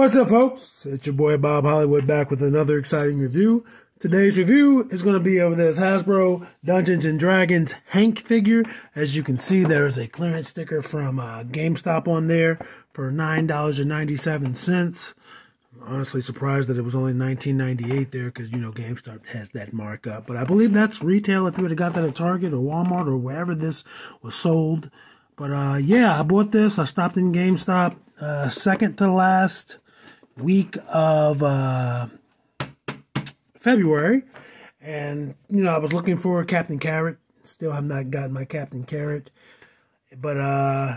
What's up, folks? It's your boy Bob Hollywood back with another exciting review. Today's review is going to be over this Hasbro Dungeons & Dragons Hank figure. As you can see, there is a clearance sticker from GameStop on there for $9.97. I'm honestly surprised that it was only $19.98 there because, you know, GameStop has that markup. But I believe that's retail if you would have got that at Target or Walmart or wherever this was sold. But, yeah, I bought this. I stopped in GameStop second to last week of February, and you know, I was looking for Captain Carrot. Still have not gotten my Captain Carrot, but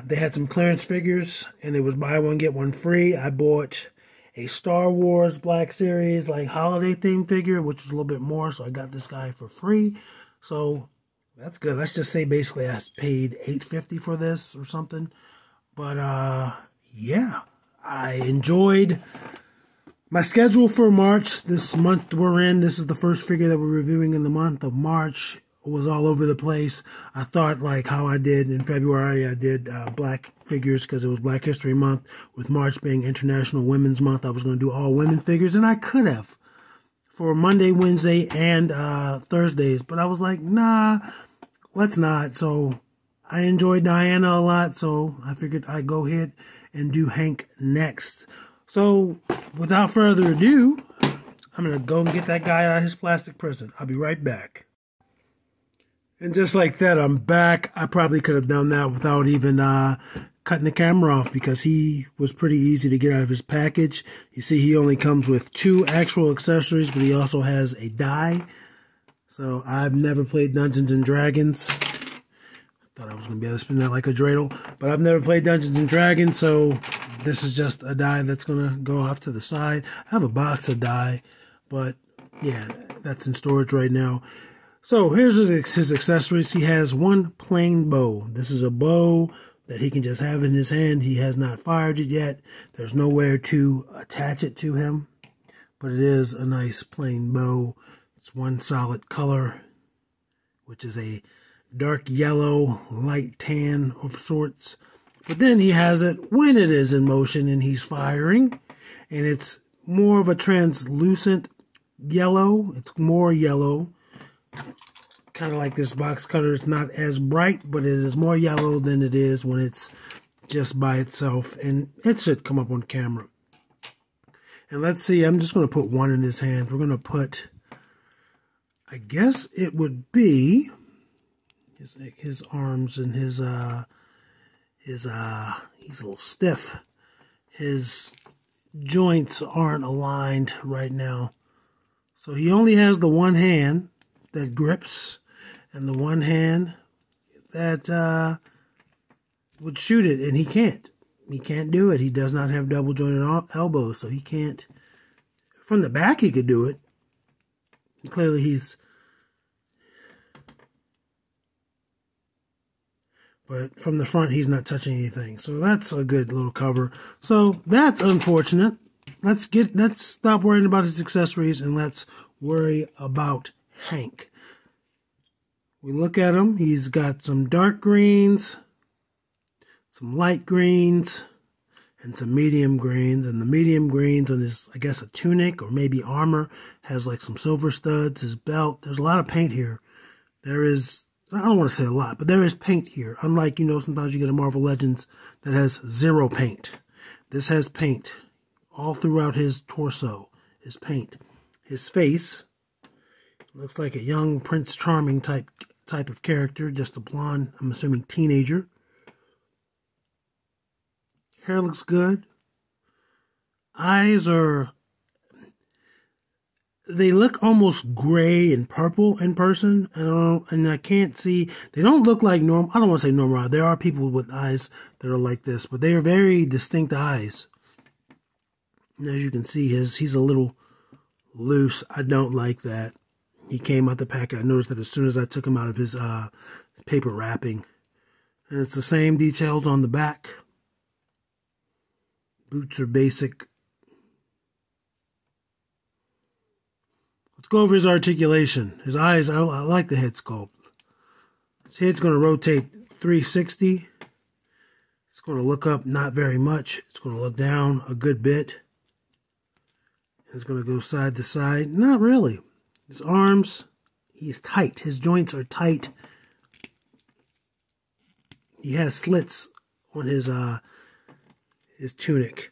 they had some clearance figures and it was buy one get one free. I bought a Star Wars Black Series like holiday theme figure, which was a little bit more, so I got this guy for free. So that's good. Let's just say basically I paid $8.50 for this or something. But yeah, I enjoyed my schedule for March. This month we're in, this is the first figure that we're reviewing in the month of March. It was all over the place. I thought, like how I did in February, I did black figures because it was Black History Month. With March being International Women's Month, I was going to do all women figures, and I could have for Monday, Wednesday, and Thursdays. But I was like, nah, let's not. So I enjoyed Diana a lot, so I figured I'd go ahead and do Hank next. So, without further ado, I'm going to go and get that guy out of his plastic prison. I'll be right back. And just like that, I'm back. I probably could have done that without even cutting the camera off because he was pretty easy to get out of his package. You see, he only comes with 2 actual accessories, but he also has a die. So, I've never played Dungeons & Dragons. Thought I was going to be able to spin that like a dreidel, but I've never played Dungeons & Dragons, so this is just a die that's going to go off to the side. I have a box of die, but yeah, that's in storage right now. So here's his accessories. He has one plain bow. This is a bow that he can just have in his hand. He has not fired it yet. There's nowhere to attach it to him, but it is a nice plain bow. It's one solid color, which is a dark yellow, light tan of sorts. But then he has it when it is in motion and he's firing. And it's more of a translucent yellow. It's more yellow. Kind of like this box cutter. It's not as bright, but it is more yellow than it is when it's just by itself. And it should come up on camera. And let's see, I'm just going to put one in his hand. We're going to put, I guess it would be his arms and he's a little stiff. His joints aren't aligned right now. So he only has the one hand that grips and the one hand that would shoot it, and he can't. He can't do it. He does not have double jointed elbows, so he can't. From the back he could do it. And clearly he's, but from the front, he's not touching anything. So that's a good little cover. So that's unfortunate. Let's stop worrying about his accessories and let's worry about Hank. We look at him. He's got some dark greens, some light greens, and some medium greens. And the medium greens on his, I guess, a tunic or maybe armor has like some silver studs. His belt. There's a lot of paint here. There is, I don't want to say a lot, but there is paint here. Unlike, you know, sometimes you get a Marvel Legends that has 0 paint. This has paint. All throughout his torso is paint. His face looks like a young Prince Charming type of character. Just a blonde, I'm assuming, teenager. Hair looks good. Eyes are, they look almost gray and purple in person. And I can't see. They don't look like normal. I don't want to say normal. There are people with eyes that are like this, but they are very distinct eyes. And as you can see, he's a little loose. I don't like that. He came out the packet. I noticed that as soon as I took him out of his paper wrapping. And it's the same details on the back. Boots are basic. Let's go over his articulation. His eyes, I like the head sculpt. His head's going to rotate 360. It's going to look up not very much. It's going to look down a good bit. It's going to go side to side. Not really. His arms, he's tight. His joints are tight. He has slits on his tunic.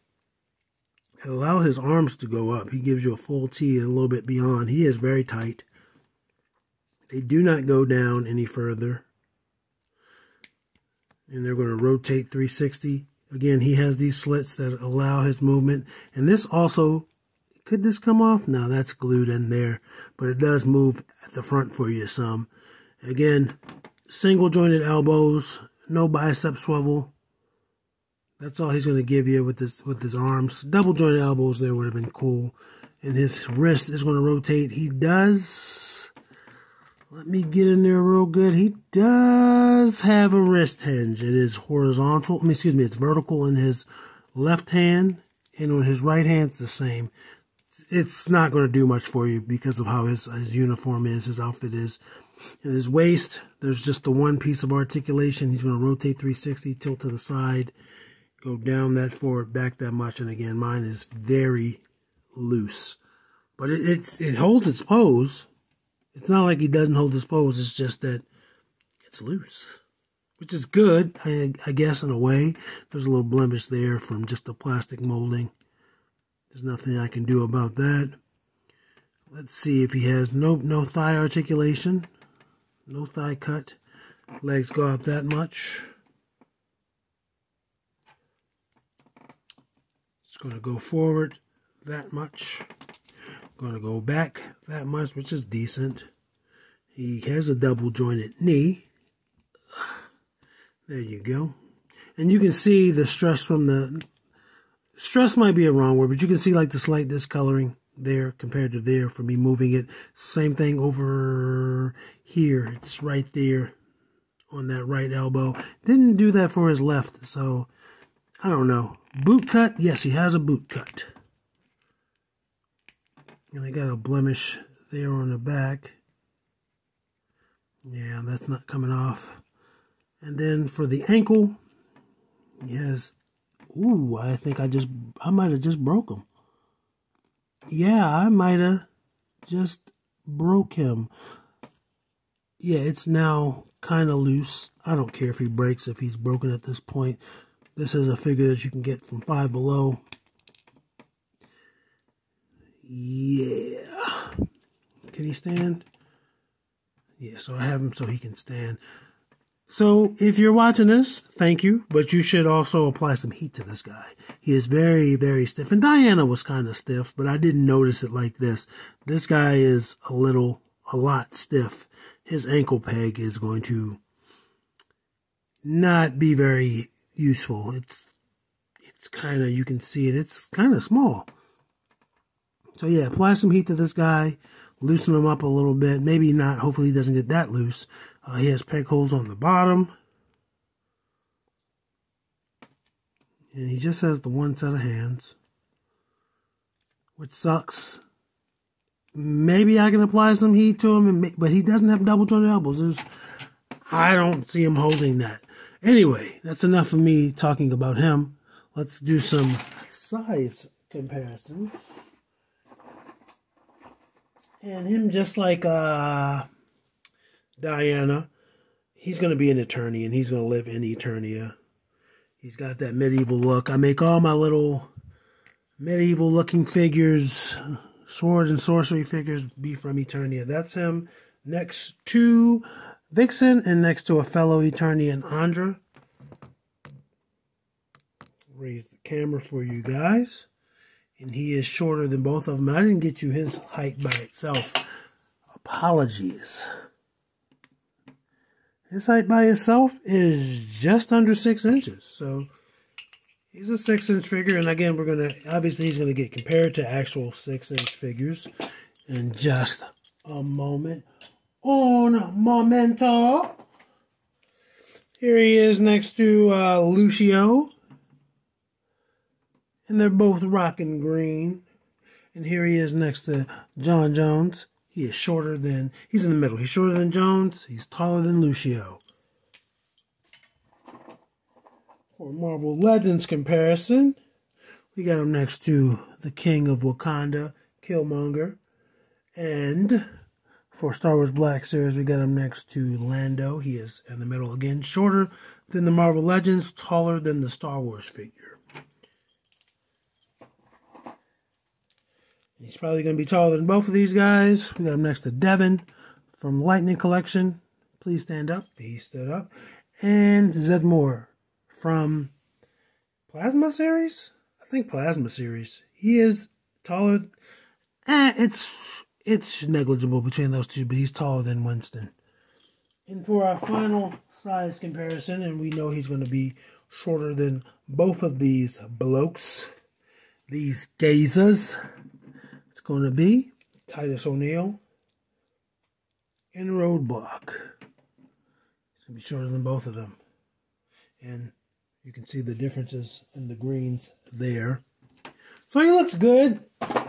It allows his arms to go up. He gives you a full T and a little bit beyond. He is very tight. They do not go down any further. And they're going to rotate 360. Again, he has these slits that allow his movement. And this also, could this come off? No, that's glued in there. But it does move at the front for you some. Again, single jointed elbows, no bicep swivel. That's all he's going to give you with his arms. Double jointed elbows there would have been cool. And his wrist is going to rotate. He does, let me get in there real good. He does have a wrist hinge. It is horizontal. It's vertical in his left hand. And on his right hand, it's the same. It's not going to do much for you because of how his uniform is, his outfit is. In his waist, there's just the one piece of articulation. He's going to rotate 360, tilt to the side. Go down that forward, back that much, and again, mine is very loose. But it holds its pose. It's not like he doesn't hold his pose, it's just that it's loose. Which is good, I guess, in a way. There's a little blemish there from just the plastic molding. There's nothing I can do about that. Let's see if he has no thigh articulation. No thigh cut. Legs go out that much. Going to go forward that much. Going to go back that much, which is decent. He has a double jointed knee. There you go. And you can see the stress from the... Stress might be a wrong word, but you can see like the slight discoloring there compared to there for me moving it. Same thing over here. It's right there on that right elbow. Didn't do that for his left, so I don't know. Boot cut? Yes, he has a boot cut. And I got a blemish there on the back. Yeah, that's not coming off. And then for the ankle, he has... Ooh, I think I might have just broke him. Yeah, I might have just broke him. Yeah, it's now kind of loose. I don't care if he breaks, if he's broken at this point. This is a figure that you can get from Five Below. Yeah. Can he stand? Yeah, so I have him so he can stand. So if you're watching this, thank you. But you should also apply some heat to this guy. He is very, very stiff. And Diana was kind of stiff, but I didn't notice it like this. This guy is a lot stiff. His ankle peg is going to not be very useful. It's kind of, you can see it, it's kind of small. So yeah, apply some heat to this guy, loosen him up a little bit. Maybe not, hopefully he doesn't get that loose. He has peg holes on the bottom. And he just has the one set of hands, which sucks. Maybe I can apply some heat to him, but he doesn't have double jointed elbows. I don't see him holding that. Anyway, that's enough of me talking about him. Let's do some size comparisons. And him, just like Diana, he's going to be an Eternian. He's going to live in Eternia. He's got that medieval look. I make all my little medieval looking figures, sword and sorcery figures, be from Eternia. That's him next to Vixen and next to a fellow Eternian, Andra. Raise the camera for you guys. And he is shorter than both of them. I didn't get you his height by itself. Apologies. His height by itself is just under 6 inches. So he's a 6-inch figure. And again, we're going to, obviously he's going to get compared to actual 6-inch figures in just a moment. Un momento. Here he is next to Lucio. And they're both rocking green. And here he is next to John Jones. He is shorter than, he's in the middle. He's shorter than Jones. He's taller than Lucio. For Marvel Legends comparison, we got him next to the King of Wakanda, Killmonger. And for Star Wars Black Series, we got him next to Lando. He is in the middle again. Shorter than the Marvel Legends, taller than the Star Wars figure. He's probably going to be taller than both of these guys. We got him next to Devin from Lightning Collection. Please stand up. He stood up. And Zedmore from Plasma Series? I think Plasma Series. He is taller. It's negligible between those two, but he's taller than Winston. And for our final size comparison, and we know he's going to be shorter than both of these blokes, these gazers, it's going to be Titus O'Neil and Roadblock. He's going to be shorter than both of them. And you can see the differences in the greens there. So he looks good.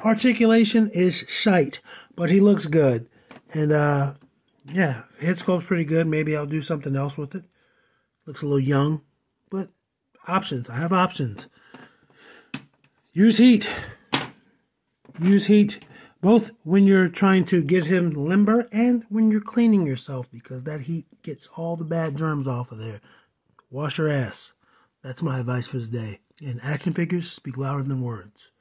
Articulation is shite, but he looks good. And, yeah, head sculpt's pretty good. Maybe I'll do something else with it. Looks a little young, but options. I have options. Use heat. Use heat both when you're trying to get him limber and when you're cleaning yourself, because that heat gets all the bad germs off of there. Wash your ass. That's my advice for today. And action figures speak louder than words.